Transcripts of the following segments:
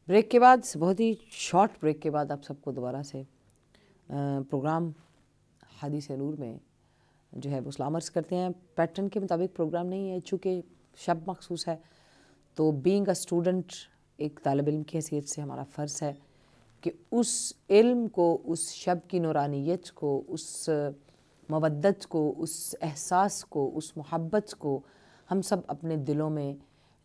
Break کے بعد بہت ہی شارٹ بریک کے بعد آپ سب کو دوبارہ سے پروگرام حدیث نور میں جو ہے وہ سلام عرض کرتے ہیں۔ پیٹرن کے مطابق پروگرام نہیں ہے چونکہ شب مخصوص ہے، تو بینگ اے اسٹوڈنٹ ایک طالب علم کی حیثیت سے ہمارا فرض ہے کہ اس علم کو، اس شب کی نورانیت کو، اس مودت کو، اس احساس کو، اس محبت کو ہم سب اپنے دلوں میں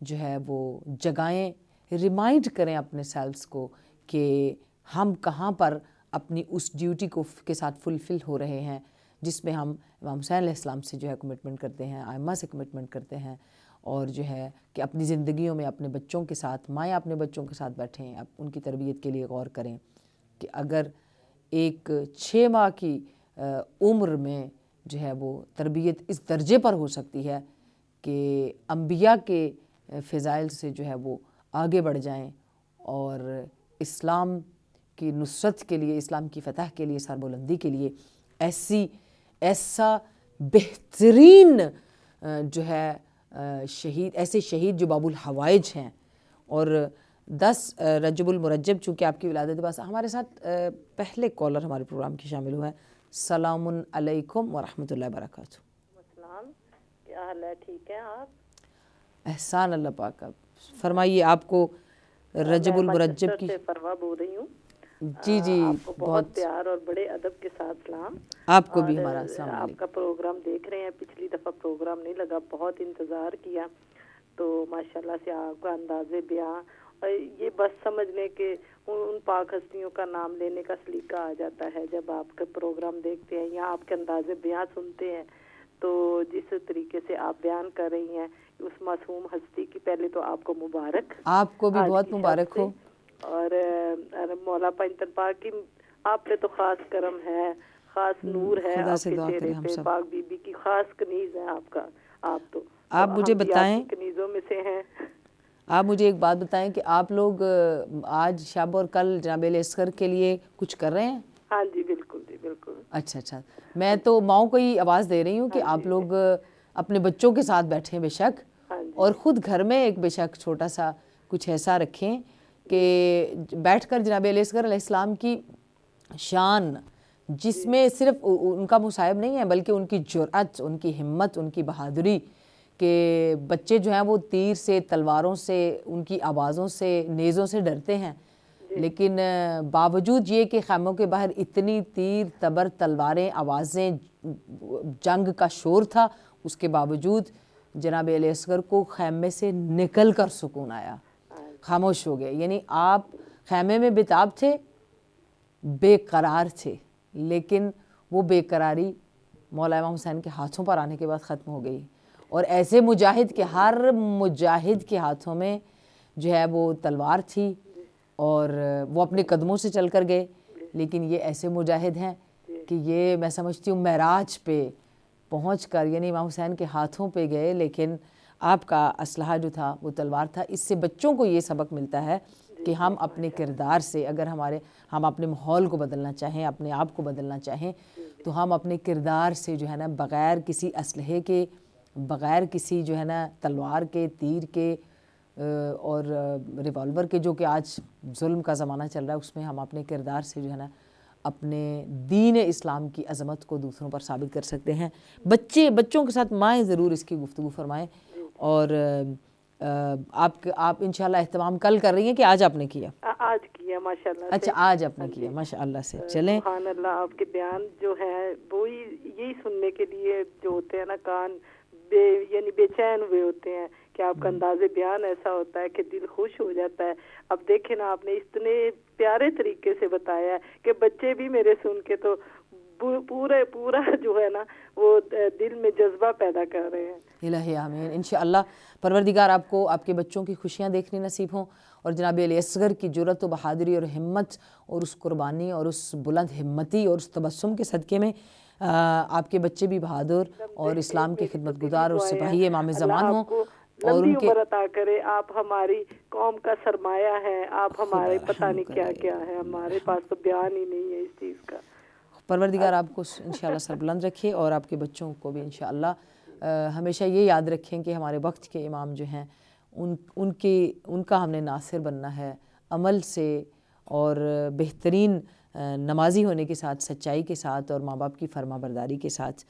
جو ہے وہ جگائیں، ریمائنڈ کریں اپنے سیلفس کو کہ ہم کہاں پر اپنی اس ڈیوٹی کو کے ساتھ فلفل ہو رہے ہیں جس میں ہم امام حسین علیہ السلام سے جو ہے کمٹمنٹ کرتے ہیں، ائمہ سے کمٹمنٹ کرتے ہیں، اور جو ہے کہ اپنی زندگیوں میں اپنے بچوں کے ساتھ، مائیں اپنے بچوں کے ساتھ بیٹھیں، ان کی تربیت کے لیے غور کریں کہ اگر ایک 6 ماہ کی عمر میں جو ہے وہ تربیت اس درجے پر ہو سکتی ہے کہ انبیاء کے فضائل سے جو ہے وہ آگے بڑھ جائیں اور اسلام کی نصرت کے لیے، اسلام کی فتح کے لیے، سربلندی کے لیے ایسا بہترین جو ہے شہید، ایسے شہید جو باب الحوائج ہیں۔ اور 10 رجب المرجب چونکہ آپ کی ولادت پاس، ہمارے ساتھ پہلے کالر ہمارے پروگرام کی شامل ہوئے ہیں۔ السلام علیکم ورحمۃ اللہ وبرکاتہ۔ السلام، کیا حال ہے؟ ٹھیک ہیں آپ؟ احسان اللہ پاک، آپ فرمائیے۔ آپ کو رجب المرجب کی سے پروا بول رہی ہوں۔ جی آپ کو بہت پیار اور بڑے ادب کے ساتھ سلام۔ آپ کو بھی ہمارا السلام آپ علیکم۔ کا پروگرام دیکھ رہے ہیں، پچھلی دفعہ پروگرام نہیں لگا، بہت انتظار کیا، تو ماشاءاللہ سے آپ کا انداز بیان اور یہ بس سمجھ لیں کہ ان پاک ہستیوں کا نام لینے کا سلیقہ آ جاتا ہے جب آپ کا پروگرام دیکھتے ہیں یا آپ کے انداز بیان سنتے ہیں، تو جس طریقے سے آپ بیان کر رہی ہیں اس معصوم ہستی کی، پہلے تو آپ کو مبارک، آپ کو بھی بہت مبارک ہو۔ اور مولا پنجتن پاک کی آپ پہ تو خاص کرم ہے، خاص نور ہے آپ کے چہرے پہ، پاک بی بی کی خاص کنیز ہے آپ کا، آپ تو آپ مجھے بتائیں، کنیزوں میں سے ہیں۔ آپ مجھے ایک بات بتائیں کہ آپ لوگ آج شب اور کل جناب علیہ اصغر کے لیے کچھ کر رہے ہیں؟ ہاں جی بالکل جی بالکل۔ اچھا، میں تو ماؤں کو ہی آواز دے رہی ہوں کہ آپ لوگ اپنے بچوں کے ساتھ بیٹھیں بے شک، اور خود گھر میں ایک بے شک چھوٹا سا کچھ ایسا رکھیں کہ بیٹھ کر جناب علیہ اصغر علیہ السلام کی شان، جس میں صرف ان کا مصائب نہیں ہے بلکہ ان کی جرأت، ان کی ہمت، ان کی بہادری، کہ بچے جو ہیں وہ تیر سے، تلواروں سے، ان کی آوازوں سے، نیزوں سے ڈرتے ہیں، لیکن باوجود یہ کہ خیموں کے باہر اتنی تیر، تبر، تلواریں، آوازیں، جنگ کا شور تھا، اس کے باوجود جناب علیہ اصغر کو خیمے سے نکل کر سکون آیا، خاموش ہو گئے۔ یعنی آپ خیمے میں بتاب تھے، بے قرار تھے، لیکن وہ بے قراری مولا امام حسین کے ہاتھوں پر آنے کے بعد ختم ہو گئی، اور ایسے مجاہد کہ ہر مجاہد کے ہاتھوں میں جو ہے وہ تلوار تھی اور وہ اپنے قدموں سے چل کر گئے، لیکن یہ ایسے مجاہد ہیں کہ یہ میں سمجھتی ہوں معراج پہ پہنچ کر، یعنی امام حسین کے ہاتھوں پہ گئے، لیکن آپ کا اسلحہ جو تھا وہ تلوار تھا۔ اس سے بچوں کو یہ سبق ملتا ہے کہ ہم اپنے کردار سے، اگر ہم اپنے ماحول کو بدلنا چاہیں، اپنے آپ کو بدلنا چاہیں، تو ہم اپنے کردار سے جو ہے نا، بغیر کسی اسلحے کے، بغیر کسی جو ہے نا تلوار کے، تیر کے اور ریوالور کے، جو کہ آج ظلم کا زمانہ چل رہا ہے، اس میں ہم اپنے کردار سے جو ہے نا اپنے دین اسلام کی عظمت کو دوسروں پر ثابت کر سکتے ہیں۔ بچوں کے ساتھ مائیں ضرور اس کی گفتگو فرمائیں، اور آپ انشاءاللہ اہتمام کل کر رہی ہیں کہ آج آپ نے کیا؟ آج کیا ماشاءاللہ سے۔ اچھا، آج آپ نے کیا، ماشاءاللہ سے۔ چلیں، سبحان اللہ، آپ کے بیان جو ہے وہی یہی سننے کے لیے جو ہوتے ہیں نا کان یعنی بے چین ہوئے ہوتے ہیں کہ آپ کا انداز بیان ایسا ہوتا ہے کہ دل خوش ہو جاتا ہے۔ اب دیکھیں نا، آپ نے اتنے پیارے طریقے سے بتایا ہے کہ بچے بھی میرے سن کے تو پورا جو ہے نا وہ دل میں جذبہ پیدا کر رہے ہیں۔ الہی آمین۔ انشاءاللہ پروردگار آپ کو آپ کے بچوں کی خوشیاں دیکھنی نصیب ہوں، اور جناب علیہ اصغر کی جرأت و بہادری اور ہمت اور اس قربانی اور اس بلند ہمتی اور اس تبسم کے صدقے میں آپ کے بچے بھی بہادر اور اسلام کے خدمت گزار اور سپاہی امام زمان ہوں، اور لمبی ان کے عمر عطا کرے۔ آپ ہماری قوم کا سرمایہ ہے، آپ ہمارے پتہ نہیں کیا کیا ہے، ہمارے پاس تو بیان ہی نہیں ہے اس چیز کا۔ پروردگار آپ کو انشاءاللہ سربلند رکھے، اور آپ کے بچوں کو بھی انشاءاللہ ہمیشہ یہ یاد رکھیں کہ ہمارے وقت کے امام جو ہیں ان کا ہم نے ناصر بننا ہے، عمل سے اور بہترین نمازی ہونے کے ساتھ، سچائی کے ساتھ اور ماں باپ کی فرما برداری کے ساتھ.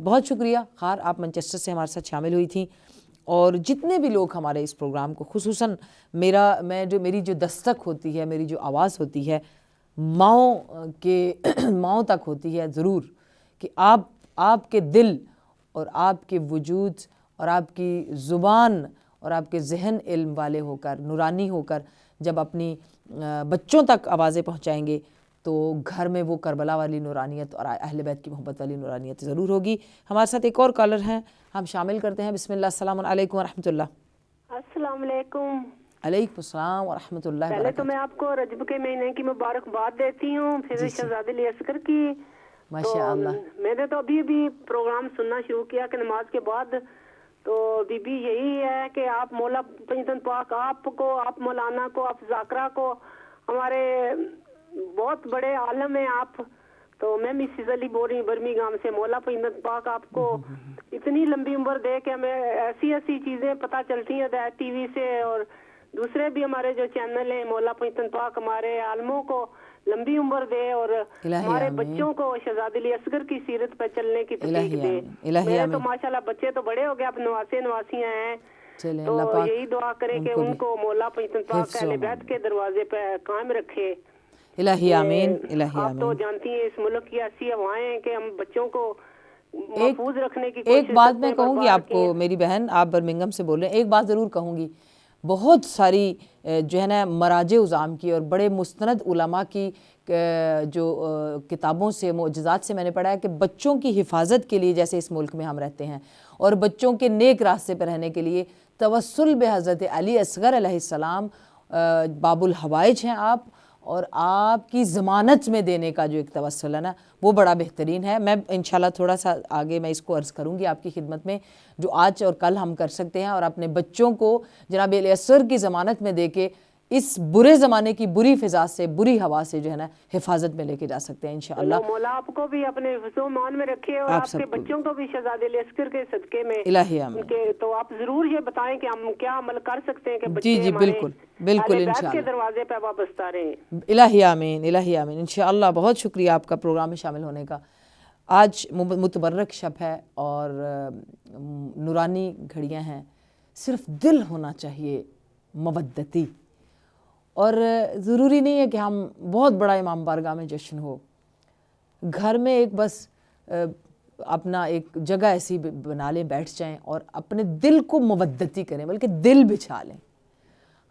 بہت شکریہ خار، آپ مانچسٹر سے ہمارے ساتھ شامل ہوئی تھیں. اور جتنے بھی لوگ ہمارے اس پروگرام کو، خصوصاً میری جو دستک ہوتی ہے، میری جو آواز ہوتی ہے ماؤں تک ہوتی ہے ضرور، کہ آپ کے دل اور آپ کے وجود اور آپ کی زبان اور آپ کے ذہن علم والے ہو کر، نورانی ہو کر جب اپنی بچوں تک آوازیں پہنچائیں گے تو گھر میں وہ کربلا والی نورانیت اور اہل بیت کی محبت والی نورانیت ضرور ہوگی. ہمارے ساتھ ایک اور کالر ہیں، ہم شامل کرتے ہیں. بسم اللہ، السلام علیکم ورحمۃ اللہ. السلام علیکم. علیکم السلام ورحمۃ اللہ پہلے وبرکاتہ. تو میں آپ کو رجب کے مہینے کی مبارکباد دیتی ہوں، پھر شہزادی علی اصغر کی. ماشاء اللہ. میں نے تو ابھی پروگرام سننا شروع کیا کہ نماز کے بعد، تو بی بی یہی ہے کہ آپ مولا پنجتن پاک آپ کو، آپ مولانا کو، آپ ذاکرہ کو، ہمارے بہت بڑے عالم ہیں آپ. تو میں مسز علی بول رہی ہوں برمنگھم سے. مولا پنجتن پاک آپ کو اتنی لمبی عمر دے کہ ہمیں ایسی چیزیں پتہ چلتی ہیں ٹی وی سے اور دوسرے بھی ہمارے جو چینل ہیں. مولا پنجتن پاک ہمارے عالموں کو لمبی عمر دے اور ہمارے بچوں کو شہزادی علی اصغر کی سیرت پہ چلنے کی توفیق دے. میرے تو ماشاءاللہ بچے تو بڑے ہو گئے، اب نواسیاں ہیں. تو یہی دعا کریں کہ ان کو مولا پنجتن پاک اہل بیت کے دروازے پہ قائم رکھے. الہی آمین، الہی آپ تو آمین. جانتی ہیں اس ملک کی ایسی ہوائیں ہیں کہ ہم بچوں کو محفوظ رکھنے کی کوشش ایک بات میں کہوں گی آپ کو میری بہن، آپ برمنگھم سے بول رہے ہیں، ایک بات ضرور کہوں گی. بہت ساری جو ہے نا مراجع عظام کی اور بڑے مستند علماء کی جو کتابوں سے، معجزات سے میں نے پڑھا ہے کہ بچوں کی حفاظت کے لیے، جیسے اس ملک میں ہم رہتے ہیں، اور بچوں کے نیک راستے پہ رہنے کے لیے توسل بے حضرت علی اصغر علیہ السلام باب الحوائج ہیں آپ، اور آپ کی ضمانت میں دینے کا جو ایک توسل ہے نا وہ بڑا بہترین ہے. میں انشاءاللہ تھوڑا سا آگے میں اس کو عرض کروں گی آپ کی خدمت میں، جو آج اور کل ہم کر سکتے ہیں اور اپنے بچوں کو جناب علی اصغر کی ضمانت میں دے کے اس برے زمانے کی بری فضا سے، بری ہوا سے جو ہے نا حفاظت میں لے کے جا سکتے ہیں انشاءاللہ. مولا آپ کو بھی اپنے حفظ و امان میں رکھے اور آپ کے بچوں کو بھی شہزادے علی اصغر کے صدقے میں. الہی آمین. تو آپ ضرور یہ بتائیں کہ ہم کیا عمل کر سکتے ہیں کہ بچے جی بالکل بالکل اہل بیت کے انشاءاللہ دروازے پہ وابستہ رہیں. الہی آمین، الہی آمین انشاءاللہ. بہت شکریہ آپ کا پروگرام میں شامل ہونے کا. آج متبرک شب ہے اور نورانی گھڑیاں ہیں. صرف دل ہونا چاہیے مودتی، اور ضروری نہیں ہے کہ ہم بہت بڑا امام بارگاہ میں جشن ہو. گھر میں ایک بس اپنا ایک جگہ ایسی بنا لیں، بیٹھ جائیں اور اپنے دل کو مودتی کریں، بلکہ دل بچھا لیں،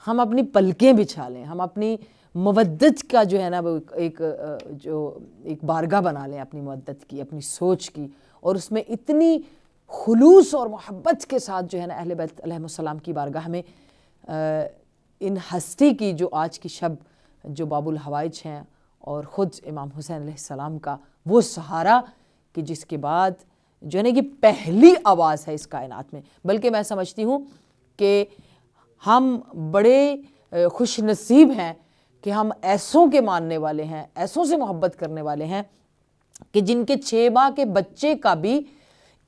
ہم اپنی پلکیں بچھا لیں، ہم اپنی مودت کا جو ہے نا وہ ایک بارگاہ بنا لیں اپنی مودت کی، اپنی سوچ کی، اور اس میں اتنی خلوص اور محبت کے ساتھ جو ہے نا اہل بیت علیہ السلام کی بارگاہ میں ان ہستی کی جو آج کی شب جو باب الحوائج ہیں اور خود امام حسین علیہ السلام کا وہ سہارا کہ جس کے بعد جو ہے نا یہ پہلی آواز ہے اس کائنات میں. بلکہ میں سمجھتی ہوں کہ ہم بڑے خوش نصیب ہیں کہ ہم ایسوں کے ماننے والے ہیں، ایسوں سے محبت کرنے والے ہیں کہ جن کے 6 ماہ کے بچے کا بھی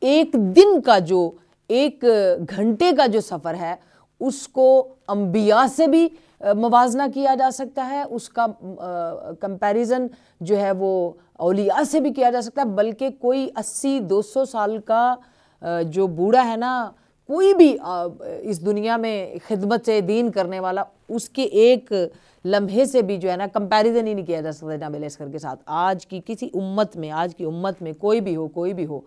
ایک دن کا جو 1 گھنٹے کا جو سفر ہے اس کو انبیاء سے بھی موازنہ کیا جا سکتا ہے، اس کا کمپیریزن جو ہے وہ اولیاء سے بھی کیا جا سکتا ہے. بلکہ کوئی 80-200 سال کا جو بوڑھا ہے نا، کوئی بھی اس دنیا میں خدمت دین کرنے والا، اس کے ایک لمحے سے بھی جو ہے نا کمپیریزن ہی نہیں کیا جا سکتا جناب علی اصغر کے ساتھ. آج کی کسی امت میں، آج کی امت میں کوئی بھی ہو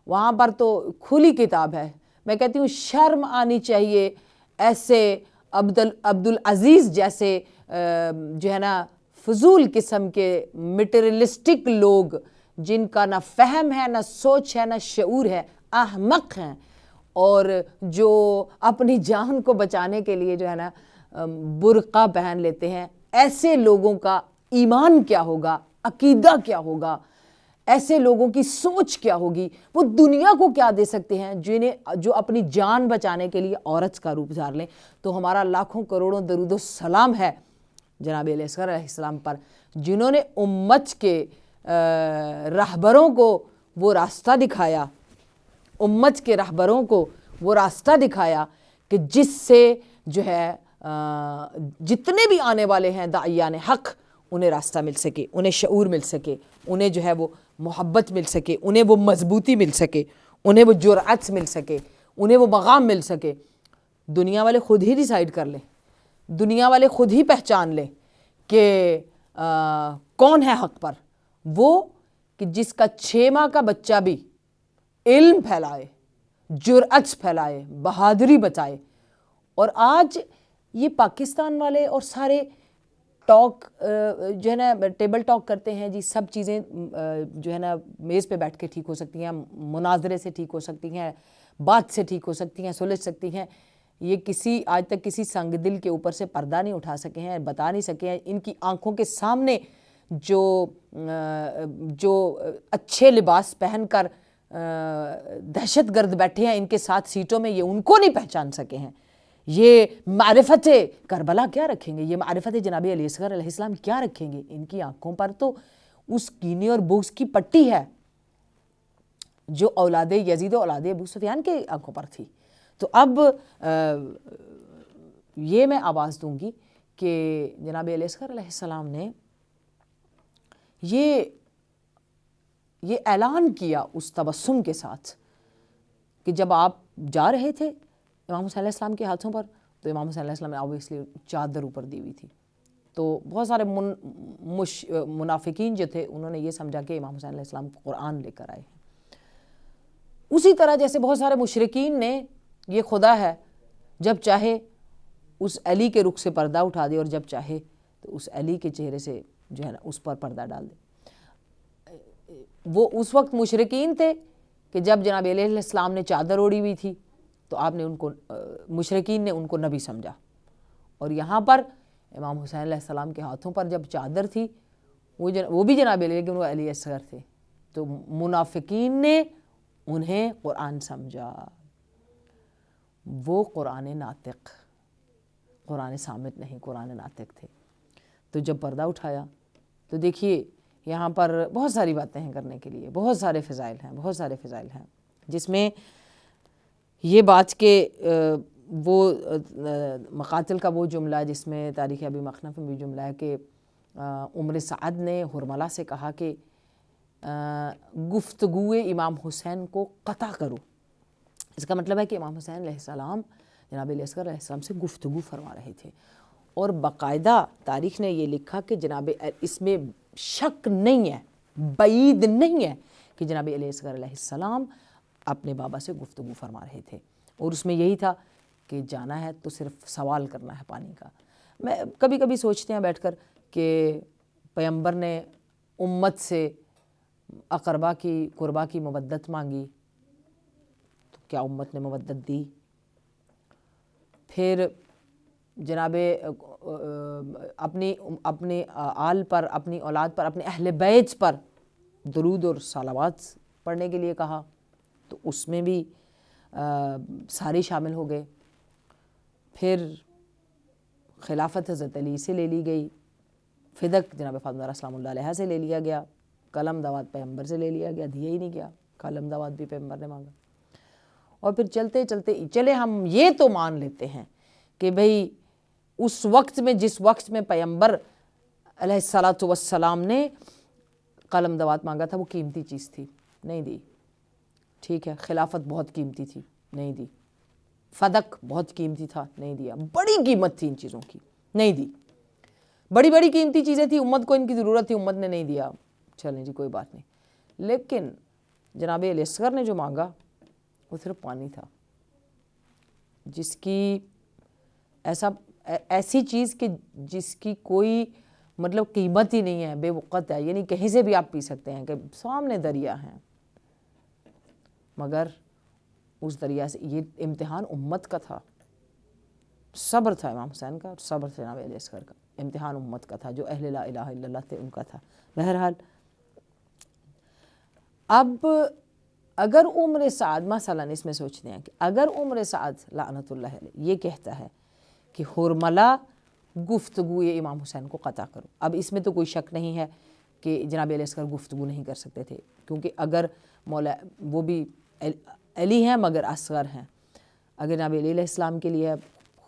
وہاں پر تو کھلی کتاب ہے. میں کہتی ہوں شرم آنی چاہیے ایسے عبدالعزیز جیسے جو ہے نا فضول قسم کے میٹیریلسٹک لوگ، جن کا نہ فہم ہے، نہ سوچ ہے، نہ شعور ہے، احمق ہیں، اور جو اپنی جان کو بچانے کے لیے جو ہے نا برقع پہن لیتے ہیں. ایسے لوگوں کا ایمان کیا ہوگا، عقیدہ کیا ہوگا، ایسے لوگوں کی سوچ کیا ہوگی، وہ دنیا کو کیا دے سکتے ہیں جو اپنی جان بچانے کے لیے عورت کا روپ دھار لیں. تو ہمارا لاکھوں کروڑوں درود و سلام ہے جناب علی اصغر علیہ السلام پر، جنہوں نے امت کے رہبروں کو وہ راستہ دکھایا، امت کے رہبروں کو وہ راستہ دکھایا کہ جس سے جو ہے جتنے بھی آنے والے ہیں داعیان حق انہیں راستہ مل سکے، انہیں شعور مل سکے، انہیں جو ہے وہ محبت مل سکے، انہیں وہ مضبوطی مل سکے، انہیں وہ جرأت مل سکے، انہیں وہ مقام مل سکے۔ دنیا والے خود ہی ڈیسائیڈ کر لیں، دنیا والے خود ہی پہچان لیں کہ کون ہے حق پر، وہ کہ جس کا 6 ماہ کا بچہ بھی علم پھیلائے، جرأت پھیلائے، بہادری بتائے۔ اور آج یہ پاکستان والے اور سارے ٹاک جو ہے نا ٹیبل ٹاک کرتے ہیں جی، سب چیزیں جو ہے نا میز پہ بیٹھ کے ٹھیک ہو سکتی ہیں، مناظرے سے ٹھیک ہو سکتی ہیں، بات سے ٹھیک ہو سکتی ہیں، سلجھ سکتی ہیں۔ یہ آج تک کسی سنگ دل کے اوپر سے پردہ نہیں اٹھا سکے ہیں، بتا نہیں سکے ہیں۔ ان کی آنکھوں کے سامنے جو اچھے لباس پہن کر دہشت گرد بیٹھے ہیں ان کے ساتھ سیٹوں میں، یہ ان کو نہیں پہچان سکے ہیں۔ یہ معرفت کربلا کیا رکھیں گے، یہ معرفت جناب علی اصغر علیہ السلام کیا رکھیں گے؟ ان کی آنکھوں پر تو اس کینے اور بغض کی پٹی ہے جو اولاد یزید و اولاد ابو سفیان کے آنکھوں پر تھی۔ تو اب یہ میں آواز دوں گی کہ جناب علی اصغر علیہ السلام نے یہ اعلان کیا اس تبسم کے ساتھ کہ جب آپ جا رہے تھے امام حسین علیہ السلام کے ہاتھوں پر، تو امام حسین علیہ السلام نے آبویسلی چادر اوپر دی ہوئی تھی، تو بہت سارے منافقین جو تھے انہوں نے یہ سمجھا کہ امام حسین علیہ السلام قرآن لے کر آئے ہیں۔ اسی طرح جیسے بہت سارے مشرکین نے یہ خدا ہے، جب چاہے اس علی کے رخ سے پردہ اٹھا دے اور جب چاہے تو اس علی کے چہرے سے جو ہے نا اس پر پردہ ڈال دے۔ وہ اس وقت مشرکین تھے کہ جب جناب علیہ السلام نے چادر اوڑھی ہوئی تھی تو آپ نے ان کو مشرکین نے ان کو نبی سمجھا، اور یہاں پر امام حسین علیہ السلام کے ہاتھوں پر جب چادر تھی وہ بھی جناب علیہ، لیکن وہ علی اصغر تھے، تو منافقین نے انہیں قرآن سمجھا۔ وہ قرآن ناطق، قرآن صامت نہیں، قرآن ناطق تھے۔ تو جب پردہ اٹھایا تو دیکھیے یہاں پر بہت ساری باتیں ہیں کرنے کے لیے، بہت سارے فضائل ہیں، جس میں یہ بات کہ وہ مقاتل کا وہ جملہ جس میں تاریخ ابی مخنف میں بھی جملہ ہے کہ عمر سعد نے حرملہ سے کہا کہ گفتگوئے امام حسین کو قطع کرو۔ اس کا مطلب ہے کہ امام حسین علیہ السلام جناب علی اصغر علیہ السلام سے گفتگو فرما رہے تھے، اور باقاعدہ تاریخ نے یہ لکھا کہ جناب اس میں شک نہیں ہے، بعید نہیں ہے کہ جناب علی اصغر علیہ السلام اپنے بابا سے گفتگو فرما رہے تھے، اور اس میں یہی تھا کہ جانا ہے تو صرف سوال کرنا ہے پانی کا۔ میں کبھی کبھی سوچتے ہیں بیٹھ کر کہ پیغمبر نے امت سے اقربا کی قربا کی مودت مانگی تو کیا امت نے مودت دی؟ پھر جناب اپنی آل پر، اپنی اولاد پر، اپنے اہل بیت پر درود اور صلوات پڑھنے کے لیے کہا تو اس میں بھی سارے شامل ہو گئے۔ پھر خلافت حضرت علی سے لے لی گئی، فدق جناب فاطمہ زہرا سلام اللہ علیہا سے لے لیا گیا، قلم دوات پیغمبر سے لے لیا گیا، دیا ہی نہیں گیا، قلم دوات بھی پیغمبر نے مانگا۔ اور پھر چلتے چلتے چلے ہم یہ تو مان لیتے ہیں کہ بھئی اس وقت میں جس وقت میں پیغمبر علیہ السلام نے قلم دوات مانگا تھا وہ قیمتی چیز تھی، نہیں دی، ٹھیک ہے، خلافت بہت قیمتی تھی، نہیں دی، فدق بہت قیمتی تھا، نہیں دیا، بڑی قیمت تھی ان چیزوں کی، نہیں دی، بڑی بڑی قیمتی چیزیں تھی، امت کو ان کی ضرورت تھی، امت نے نہیں دیا، چلیں جی کوئی بات نہیں۔ لیکن جناب علی اصغر نے جو مانگا وہ صرف پانی تھا، جس کی ایسی چیز کہ جس کی کوئی مطلب قیمت ہی نہیں ہے، بے وقت ہے، یعنی کہیں سے بھی آپ پی سکتے ہیں کہ سامنے دریا ہیں، مگر اس دریا سے یہ امتحان امت کا تھا، صبر تھا امام حسین کا، صبر تھا جناب علی اصغر کا، امتحان امت کا تھا، جو اہل لا الہ الا اللہ تھے ان کا تھا۔ بہرحال اب اگر عمر سعد مثلا اس میں سوچتے ہیں کہ اگر عمر سعد لعنت اللہ علیہ یہ کہتا ہے کہ حرملہ گفتگوئے امام حسین کو قطع کرو، اب اس میں تو کوئی شک نہیں ہے کہ جناب علی اصغر گفتگو نہیں کر سکتے تھے، کیونکہ اگر مولا وہ بھی علی ہیں مگر اصغر ہیں، اگر جناب علی علیہ السلام کے لیے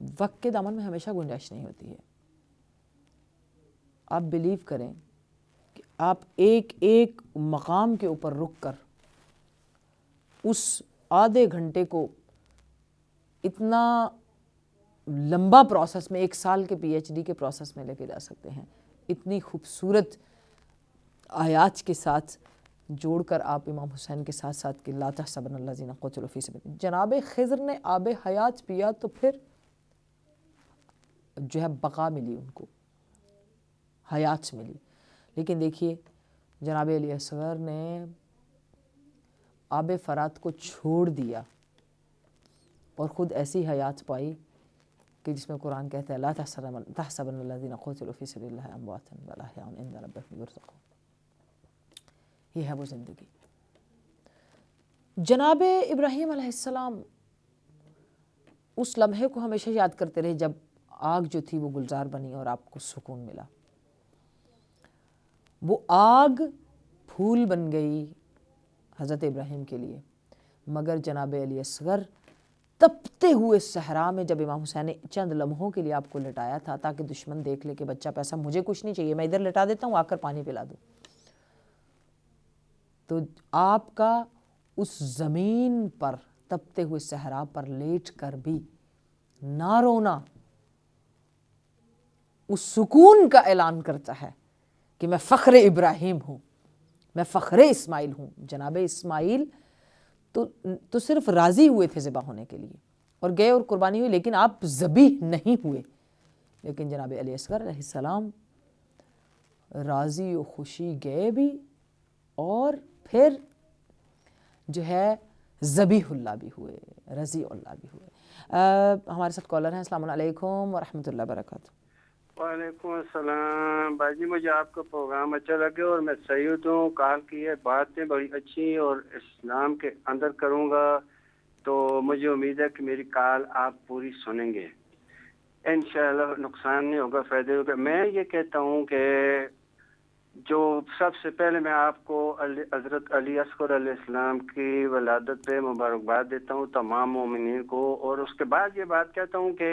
وقت کے دامن میں ہمیشہ گنجائش نہیں ہوتی ہے. آپ بلیو کریں کہ آپ ایک ایک مقام کے اوپر رک کر اس آدھے گھنٹے کو اتنا لمبا پروسیس میں 1 سال کے پی ایچ ڈی کے پروسیس میں لے کے جا سکتے ہیں. اتنی خوبصورت آیات کے ساتھ جوڑ کر آپ امام حسین کے ساتھ ساتھ کہ لا تحسبن الذین قتلوا فی سبیل اللہ. جناب خضر نے آب حیات پیا تو پھر جو ہے بقا ملی، ان کو حیات ملی. لیکن دیکھیے جناب علی اصغر نے آب فرات کو چھوڑ دیا اور خود ایسی حیات پائی کہ جس میں قرآن کہتا ہے لا تحسبن الذین قتلوا فی سبیل اللہ امواتا بل احیاء عند ربہم یرزقون. یہ ہے وہ زندگی. جناب ابراہیم علیہ السلام اس لمحے کو ہمیشہ یاد کرتے رہے جب آگ جو تھی وہ گلزار بنی اور آپ کو سکون ملا. وہ آگ پھول بن گئی حضرت ابراہیم کے لیے، مگر جناب علی اصغر تپتے ہوئے صحرا میں جب امام حسین نے چند لمحوں کے لیے آپ کو لٹایا تھا تاکہ دشمن دیکھ لے کہ بچہ پیسہ مجھے کچھ نہیں چاہیے، میں ادھر لٹا دیتا ہوں، آ کر پانی پلا دو، تو آپ کا اس زمین پر تپتے ہوئے صحرا پر لیٹ کر بھی نہ رونا اس سکون کا اعلان کرتا ہے کہ میں فخر ابراہیم ہوں، میں فخر اسماعیل ہوں. جناب اسماعیل تو صرف راضی ہوئے تھے ذبح ہونے کے لیے اور گئے اور قربانی ہوئی، لیکن آپ ذبیح نہیں ہوئے. لیکن جناب علی اصغر علیہ السلام راضی و خوشی گئے بھی اور پھر جو ہے ذبیح اللہ بھی ہوئے، رضی اللہ بھی ہوئے. ہمارے ساتھ کالر ہیں. السلام علیکم ورحمۃ اللہ وبرکاتہ. وعلیکم السلام. باجی مجھے آپ کا پروگرام اچھا لگے اور میں سعید ہوں. کال کی ہے باتیں بڑی اچھی اور اسلام کے اندر کروں گا، تو مجھے امید ہے کہ میری کال آپ پوری سنیں گے انشاءاللہ. نقصان نہیں ہوگا، فائدے ہوگا. میں یہ کہتا ہوں کہ جو سب سے پہلے میں آپ کو حضرت علی اصغر علیہ السلام کی ولادت پہ مبارکباد دیتا ہوں تمام مومنین کو، اور اس کے بعد یہ بات کہتا ہوں کہ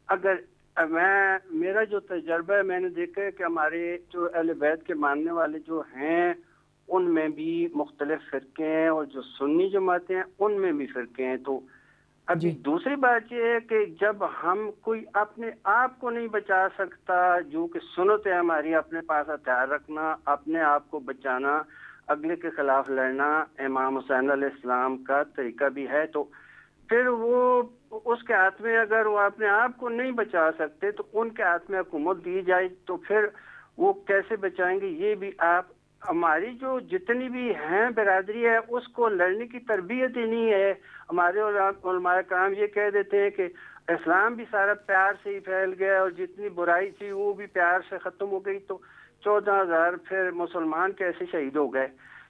اگر میرا جو تجربہ ہے، میں نے دیکھا ہے کہ ہمارے جو اہل بیت کے ماننے والے جو ہیں ان میں بھی مختلف فرقے ہیں، اور جو سنی جماعتیں ہیں ان میں بھی فرقے ہیں. تو ابھی دوسری بات یہ ہے کہ جب ہم کوئی اپنے آپ کو نہیں بچا سکتا، جو کہ سنت ہے ہماری، اپنے پاس ہتھیار رکھنا، اپنے آپ کو بچانا، اگلے کے خلاف لڑنا امام حسین علیہ السلام کا طریقہ بھی ہے، تو پھر وہ اس کے ہاتھ میں اگر وہ اپنے آپ کو نہیں بچا سکتے تو ان کے ہاتھ میں حکومت دی جائے تو پھر وہ کیسے بچائیں گے. یہ بھی آپ ہماری جو جتنی بھی ہیں برادری ہے اس کو لڑنے کی تربیت ہی نہیں ہے. ہمارے علماء کرام یہ کہہ دیتے ہیں کہ اسلام بھی سارا پیار سے ہی پھیل گیا اور جتنی برائی تھی وہ بھی پیار سے ختم ہو گئی، تو 14,000 پھر مسلمان کیسے شہید ہو گئے.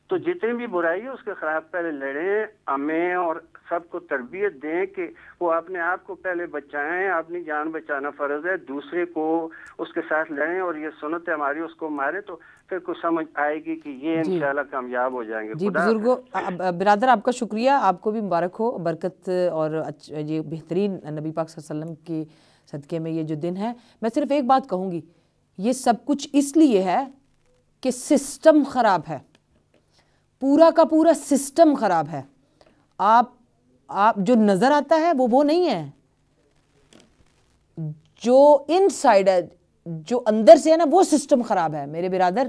تو جتنی بھی برائی ہے اس کے خلاف پہلے لڑیں، ہمیں اور سب کو تربیت دیں کہ وہ اپنے آپ کو پہلے بچائیں، اپنی جان بچانا فرض ہے، دوسرے کو اس کے ساتھ لڑیں اور یہ سنت ہے ہماری اس کو مارے، تو پھر کچھ سمجھ آئے گی کہ یہ انشاءاللہ کامیاب ہو جائیں گے. جی بزرگوں، برادر آپ کا شکریہ، آپ کو بھی مبارک ہو، برکت اور یہ بہترین نبی پاک صلی اللہ علیہ وسلم کی صدقے میں یہ جو دن ہے. میں صرف ایک بات کہوں گی، یہ سب کچھ اس لیے ہے کہ سسٹم خراب ہے، پورا کا پورا سسٹم خراب ہے. آپ جو نظر آتا ہے وہ نہیں ہے، جو ان سائڈ ہے، جو اندر سے ہے نا، وہ سسٹم خراب ہے میرے برادر.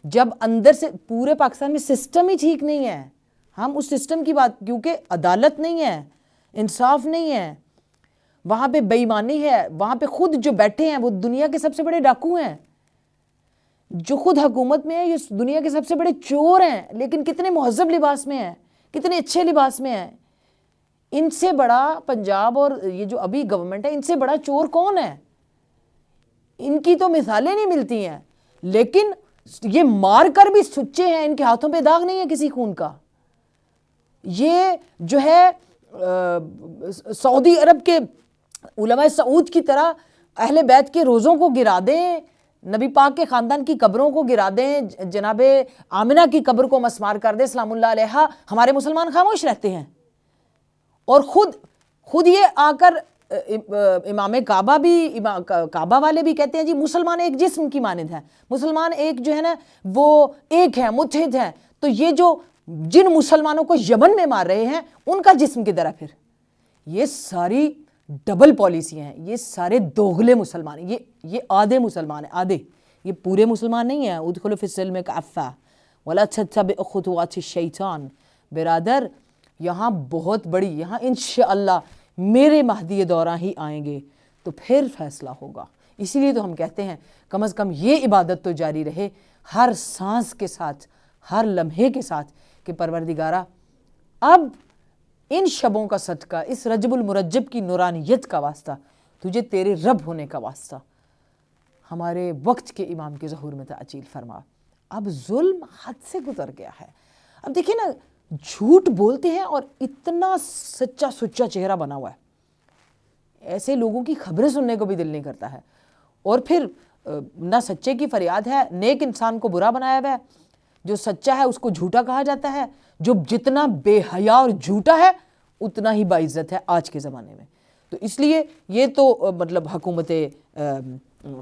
جب اندر سے پورے پاکستان میں سسٹم ہی ٹھیک نہیں ہے، ہم اس سسٹم کی بات، کیونکہ عدالت نہیں ہے، انصاف نہیں ہے، وہاں پہ بے ایمانی ہے، وہاں پہ خود جو بیٹھے ہیں وہ دنیا کے سب سے بڑے ڈاکو ہیں، جو خود حکومت میں ہیں یہ دنیا کے سب سے بڑے چور ہیں، لیکن کتنے مہذب لباس میں ہیں، کتنے اچھے لباس میں ہیں. ان سے بڑا پنجاب اور یہ جو ابھی گورنمنٹ ہے، ان سے بڑا چور کون ہے؟ ان کی تو مثالیں نہیں ملتی ہیں، لیکن یہ مار کر بھی سچے ہیں، ان کے ہاتھوں پہ داغ نہیں ہے کسی خون کا. یہ جو ہے سعودی عرب کے علماء سعود کی طرح اہل بیت کے روزوں کو گرا دیں، نبی پاک کے خاندان کی قبروں کو گرا دیں، جناب آمنہ کی قبر کو مسمار کر دیں سلام اللہ علیہا، ہمارے مسلمان خاموش رہتے ہیں. اور خود یہ آ کر امام کعبہ بھی کعبہ والے بھی کہتے ہیں جی مسلمان ایک جسم کی مانند ہے، مسلمان ایک جو ہے نا وہ ایک ہے، متحد ہے. تو یہ جو جن مسلمانوں کو یمن میں مار رہے ہیں ان کا جسم کدھر ہے؟ پھر یہ ساری ڈبل پالیسیاں ہیں، یہ سارے دوغلے مسلمان ہیں، یہ آدھے مسلمان ہیں، آدھے، یہ پورے مسلمان نہیں ہیں. ادخلوا فی السلم کافہ ولا تتبعوا خطوات الشیطان. برادر یہاں بہت بڑی، یہاں انشاءاللہ میرے مہدی دوراں ہی آئیں گے تو پھر فیصلہ ہوگا. اسی لیے تو ہم کہتے ہیں کم از کم یہ عبادت تو جاری رہے ہر سانس کے ساتھ، ہر لمحے کے ساتھ، کہ پروردگارہ اب ان شبوں کا صدقہ، اس رجب المرجب کی نورانیت کا واسطہ، تجھے تیرے رب ہونے کا واسطہ ہمارے وقت کے امام کے ظہور میں تعجیل فرما. اب ظلم حد سے گزر گیا ہے. اب دیکھیں نا، جھوٹ بولتے ہیں اور اتنا سچا سچا چہرہ بنا ہوا ہے، ایسے لوگوں کی خبریں سننے کو بھی دل نہیں کرتا ہے. اور پھر نہ سچے کی فریاد ہے، نیک انسان کو برا بنایا ہوا ہے، جو سچا ہے اس کو جھوٹا کہا جاتا ہے، جو جتنا بے حیا اور جھوٹا ہے اتنا ہی باعزت ہے آج کے زمانے میں. تو اس لیے یہ تو مطلب حکومت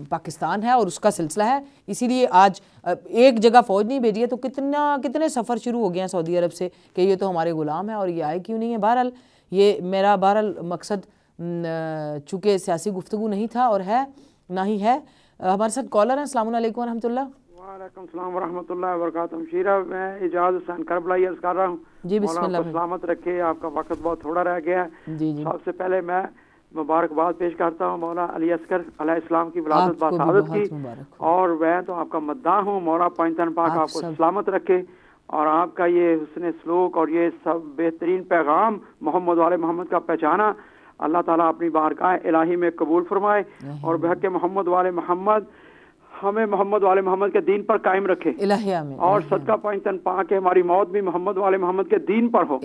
پاکستان ہے اور اس کا سلسلہ ہے. اسی لیے آج ایک جگہ فوج نہیں بھیجی ہے تو کتنے سفر شروع ہو گئے ہیں سعودی عرب سے کہ یہ تو ہمارے غلام ہیں اور یہ آئے کیوں نہیں ہے. بہرحال یہ میرا مقصد چونکہ سیاسی گفتگو نہیں تھا اور ہے نہ ہی ہے. ہمارے ساتھ کالر ہیں. السلام علیکم ورحمۃ اللہ. وعلیکم السلام ورحمۃ اللہ وبرکاتہ. شیرہ میں اعجاز حسین کربلائی عرض کر رہا ہوں. جی بسم اللہ. مولا سلامت رکھے، آپ کا وقت بہت تھوڑا رہ گیا ہے. جی سب سے پہلے میں مبارکباد پیش کرتا ہوں مولا علی اصغر علیہ السلام کی ولادت بسعادت کی، اور میں تو آپ کا مداح ہوں. مولا پنجتن پاک آپ کو سلامت رکھے اور آپ کا یہ حسن سلوک اور یہ سب بہترین پیغام محمد والے محمد کا پہچانا اللہ تعالیٰ اپنی بارگاہ الہی میں قبول فرمائے، اور بحق محمد والے محمد ہمیں محمد والے محمد کے دین پر قائم رکھے، اور صدقہ پنجتن پاک کہ ہماری موت بھی محمد والے محمد کے دین پر ہو.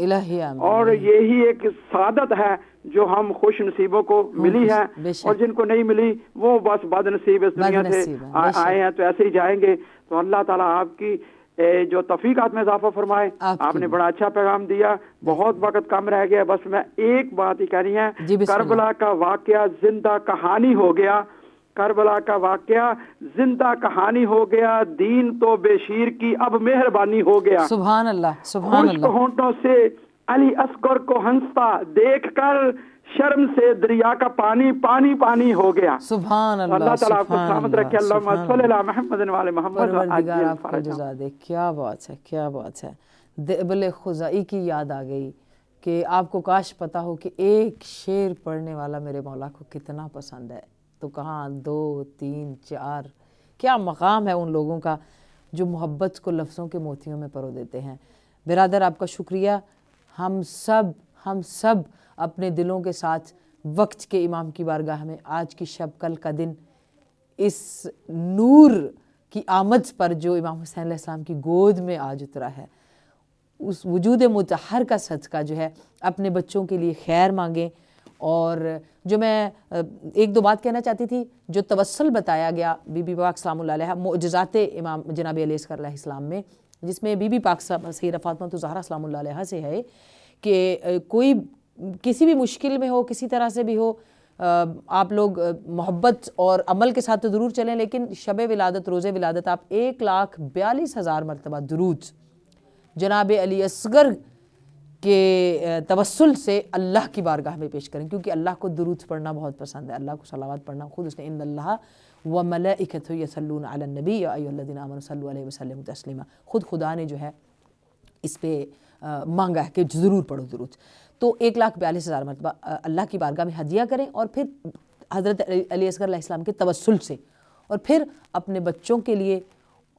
اور یہی ایک سعادت ہے جو ہم خوش نصیبوں کو ملی ہے، اور جن کو نہیں ملی وہ بس بد نصیب اس دنیا سے آئے ہیں تو ایسے ہی جائیں گے. تو اللہ تعالیٰ آپ کی جو توفیقات میں اضافہ فرمائے. آپ نے بڑا اچھا پیغام دیا. بہت وقت کم رہ گیا، بس میں ایک بات ہی کہنی ہے. کربلا کا واقعہ زندہ کہانی ہو گیا، کربلا کا واقعہ زندہ کہانی ہو گیا. دین تو بے شیر کی اب مہربانی ہو گیا. سبحان اللہ سبحان اللہ. خشک ہونٹوں سے علی اصغر کو ہنستا دیکھ کر شرم سے دریا کا پانی پانی پانی ہو گیا. سبحان اللہ. اللہ تعالیٰ آپ کو سلامت رکھے. اللہم صلی اللہ محمد والے محمد. پروردگار آپ کو جزا دے. کیا بات ہے، کیا بات ہے. دبل خزائی کی یاد آ گئی کہ آپ کو کاش پتا ہو کہ ایک شعر پڑھنے والا میرے مولا کو کتنا پسند ہے. تو کہاں 2 3 4 کیا مقام ہے ان لوگوں کا جو محبت کو لفظوں کے موتیوں میں پرو دیتے ہیں. برادر آپ کا شکریہ. ہم سب اپنے دلوں کے ساتھ وقت کے امام کی بارگاہ میں آج کی شب کل کا دن اس نور کی آمد پر جو امام حسین علیہ السلام کی گود میں آج اترا ہے، اس وجود مطہر کا صدقہ جو ہے اپنے بچوں کے لیے خیر مانگیں. اور جو میں ایک دو بات کہنا چاہتی تھی، جو توسل بتایا گیا بی بی پاک سلام اللہ علیہ معجزات امام جناب علیہ اصغر علیہ السلام میں، جس میں بی بی پاک سیدہ فاطمہ الزہرا سلام اللہ علیہ سے ہے کہ کوئی کسی بھی مشکل میں ہو، کسی طرح سے بھی ہو، آپ لوگ محبت اور عمل کے ساتھ تو ضرور چلیں، لیکن شب ولادت روز ولادت آپ 1,42,000 مرتبہ درود جناب علی اصغر کے توسل سے اللہ کی بارگاہ میں پیش کریں، کیونکہ اللہ کو درود پڑھنا بہت پسند ہے، اللہ کو صلوات پڑھنا. خود اس نے ان اللہ وملائکتہ یصلون علی النبی یا ایھا الذین آمنوا صلوا علیہ وسلموا تسلیما. خود خدا نے جو ہے اس پہ مانگا ہے کہ ضرور پڑھو درود. تو 1,42,000 مرتبہ اللہ کی بارگاہ میں ہدیہ کریں، اور پھر حضرت علی اصغر علیہ السلام کے توسل سے، اور پھر اپنے بچوں کے لیے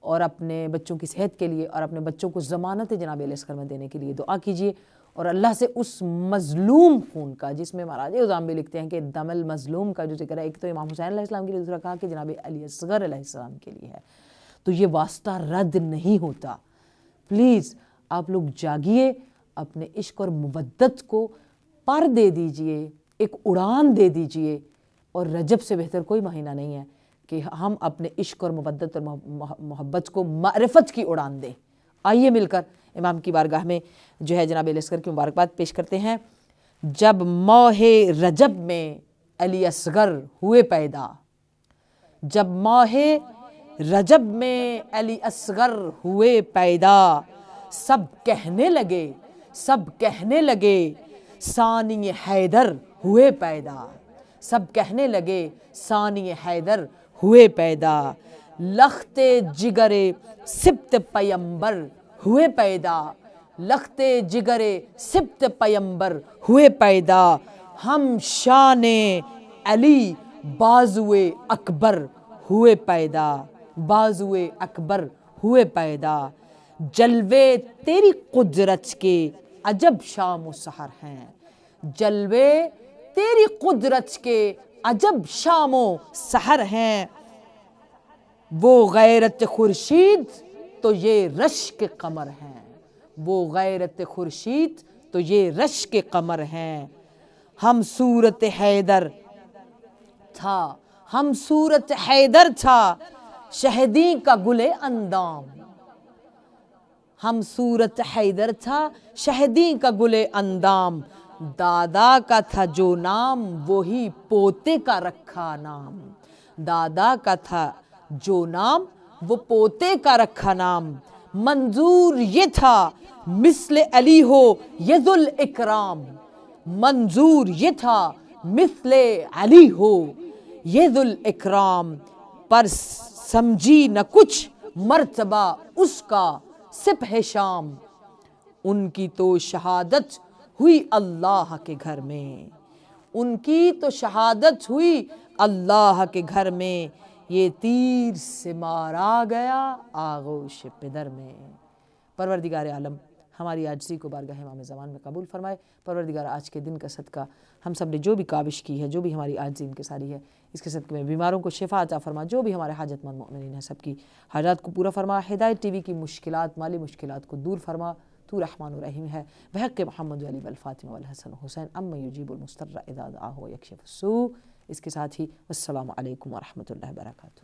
اور اپنے بچوں کی صحت کے لیے اور اپنے بچوں کو ضمانت جناب علیہ اصغر میں دینے کے لیے دعا کیجیے. اور اللہ سے اس مظلوم خون کا، جس میں مہاراج اعظام بھی لکھتے ہیں کہ دم المظلوم کا جو ذکر ہے، ایک تو امام حسین علیہ السلام کے لیے، دوسرا کہا کہ جناب علی اصغر علیہ السلام کے لیے ہے، تو یہ واسطہ رد نہیں ہوتا. پلیز آپ لوگ جاگیے، اپنے عشق اور مودت کو پر دے دیجئے، ایک اڑان دے دیجئے. اور رجب سے بہتر کوئی مہینہ نہیں ہے کہ ہم اپنے عشق اور مودت اور محبت کو معرفت کی اڑان دیں. آئیے مل کر امام کی بارگاہ میں جو ہے جناب علیہ اصغر کی مبارکباد پیش کرتے ہیں. جب ماہ رجب میں علی اصغر ہوئے پیدا، جب ماہ رجب میں علی اصغر ہوئے پیدا، سب کہنے لگے ثانی حیدر ہوئے پیدا، سب کہنے لگے ثانی حیدر ہوئے پیدا، لخت جگر سبط پیمبر ہوئے پیدا، لخت جگر سبط پیمبر ہوئے پیدا، ہم شان علی بازوئے اکبر ہوئے پیدا، بازوئے اکبر ہوئے پیدا، جلوے تیری قدرت کے عجب شام و سحر ہیں، جلوے تیری قدرت کے عجب شام و سحر ہیں، وہ غیرت خورشید تو یہ رشک قمر ہیں، وہ غیرت خورشید تو یہ رشک قمر ہیں، ہم صورت حیدر تھا، ہم صورت حیدر تھا شہدی کا گل اندام، ہم صورت حیدر تھا شہدی کا گل اندام، دادا کا تھا جو نام وہی پوتے کا رکھا نام، دادا کا تھا جو نام وہ پوتے کا رکھا نام، منظور یہ تھا مثل علی ہو یہ ذوالاکرام، منظور یہ تھا مثل علی ہو یہ ذوالاکرام، پر سمجھی نہ کچھ مرتبہ اس کا سپہ شام، ان کی تو شہادت ہوئی اللہ کے گھر میں، ان کی تو شہادت ہوئی اللہ کے گھر میں، یہ تیر سے مارا گیا آغوش پدر میں۔ پروردگار عالم ہماری عاجزی کو بارگاہ امام زمان میں قبول فرمائے۔ پروردگار آج کے دن کا صدقہ ہم سب نے جو بھی کاوش کی ہے، جو بھی ہماری عاجزی انکساری ہے، اس کے صدقے میں بیماروں کو شفا عطا فرما، جو بھی ہمارے حاجت مند مؤمنین ہیں سب کی حاجات کو پورا فرما، ہدایت ٹی وی کی مشکلات، مالی مشکلات کو دور فرما، تو رحمان و رحیم ہے، بحق محمد علی والفاطمہ والحسن حسین اما یجیب المضطر اذا دعاہ ویکشف السوء۔ اس کے ساتھ ہی السلام علیکم ورحمۃ اللہ وبرکاتہ۔